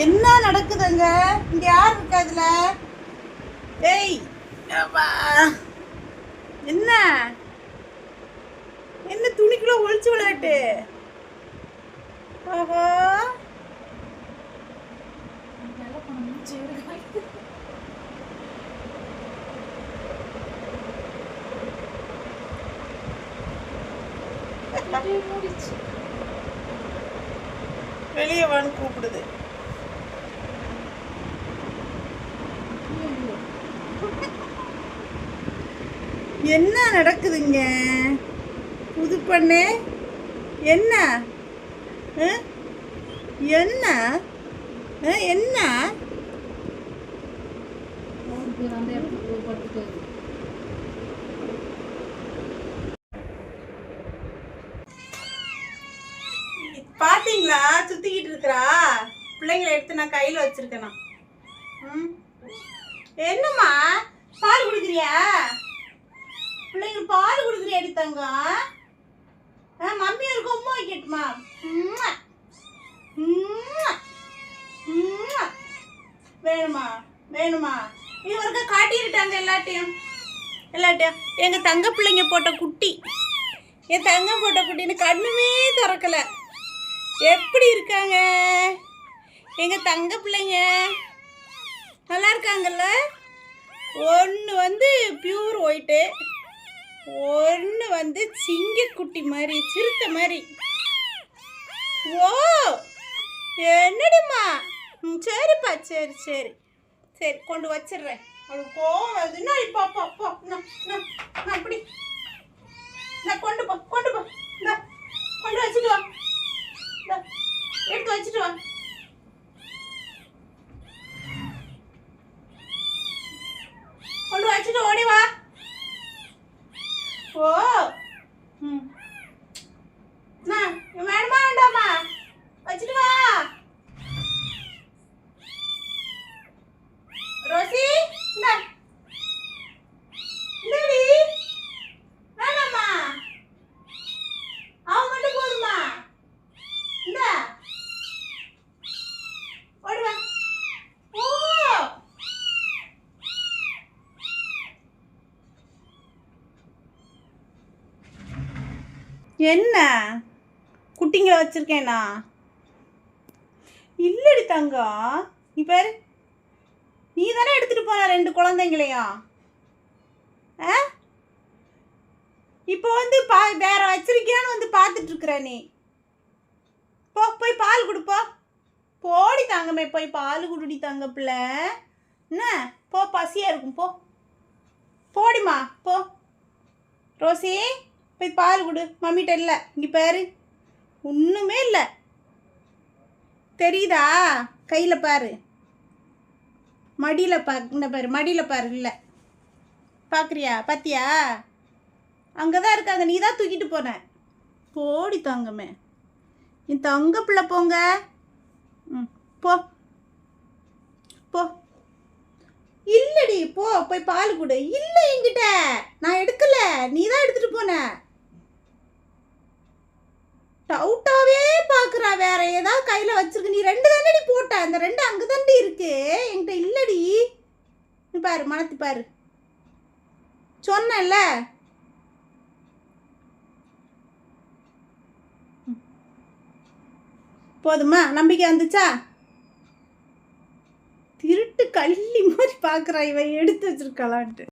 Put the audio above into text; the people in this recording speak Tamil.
என்ன நடக்குதுங்க? இங்க யார் இருக்கா இதுல? ஏய் என்ன என்ன துணிக்குள்ள ஒளிச்சு விளையாட்டு? ஓஹோ, வெளியே வான்னு கூப்பிடுது. என்ன நடக்குதுங்க? புது பண்ணு என்ன என்ன என்ன பாத்தீங்களா? சுத்திக்கிட்டு இருக்கிறா. பிள்ளைங்களை எடுத்து நான் கையில வச்சிருக்கேனா? என்னம்மா பால் குடிக்கிறியா? பிள்ளைங்களுக்கு பால் குடுக்குறியா? எடுத்தாங்க மம்மி இருக்கும் உம்மா வைக்கட்டுமா? வேணுமா வேணுமா? இவருக்கு காட்டிட்டாங்க எல்லாத்தையும் எங்க தங்க பிள்ளைங்க போட்ட குட்டி, என் தங்கம் போட்ட குட்டின்னு கண்ணுமே திறக்கல. எப்படி இருக்காங்க எங்க தங்க பிள்ளைங்க? நல்லா இருக்காங்கல்ல? ஒன்று வந்து பியூர் ஒயிட்டு, ஒன்று வந்து சிங்கக்குட்டி மாதிரி, சிறுத்தை மாதிரி. ஓ என்னடிம்மா? சரிப்பா, சரி சரி சரி, கொண்டு வச்சிடுறேன். அவளுக்கு கோவம் வருதுன்னா இப்போ அப்போ அப்போ நான் அப்படி நான் கொண்டு போ கொண்டு வச்சுட்டு வா, எடுத்து வச்சுட்டு வா. கொண்டு வச்சுட்டு ஓடி வா. ஓ வேணுமா வேண்டாமா? வச்சுட்டு வா. ரோசி இந்தடி வேணாமா? அவ மட்டும் போதுமா? இந்த ஓடி வா. ஓ என்ன குட்டிங்களை வச்சிருக்கேனா? இல்லடி தங்கம், நீ பாரு, நீ தானே எடுத்துட்டு போன 2 குழந்தைங்களையும். இப்போ வந்து வேற வச்சிருக்கியான்னு வந்து பார்த்துட்டு இருக்கிற நீ. போய் பால் கொடுப்போ. போடி தாங்கமே, போய் பால் குடுடி தங்க பிள்ளை. என்ன போ, பசியா இருக்கும். போடிமா போ. ரோசி போய் பால் கொடு. மம்மிட்ட இல்லை, இங்கே பாரு, ஒன்றுமே இல்லை. தெரியுதா? கையில் பாரு, மடியில் இந்த பாரு, மடியில் பாரு. இல்லை பார்க்குறியா? பார்த்தியா? அங்கே தான் இருக்காங்க, நீ தான் தூக்கிட்டு போன. போடி தங்கமே, என் தங்க பிள்ளை. போங்க. போ போ. இல்லடி போ, போய் பால் கொடு. இல்லை என்கிட்ட, நான் எடுக்கல, நீ தான் எடுத்துட்டு போன. டவுட்டாவே பார்க்குறா. வேற ஏதாவது கையில் வச்சிருக்கு. நீ 2 தானடி போட்ட, அந்த 2 அங்கே தாண்டி இருக்கு, என்கிட்ட இல்லடி. நீ பாரு, மனத்து பாரு, சொன்னல. போதுமா? நம்பிக்கை வந்துச்சா? திருட்டு கள்ளி மாதிரி பார்க்குறா இவன், எடுத்து வச்சிருக்கலான்ட்டு.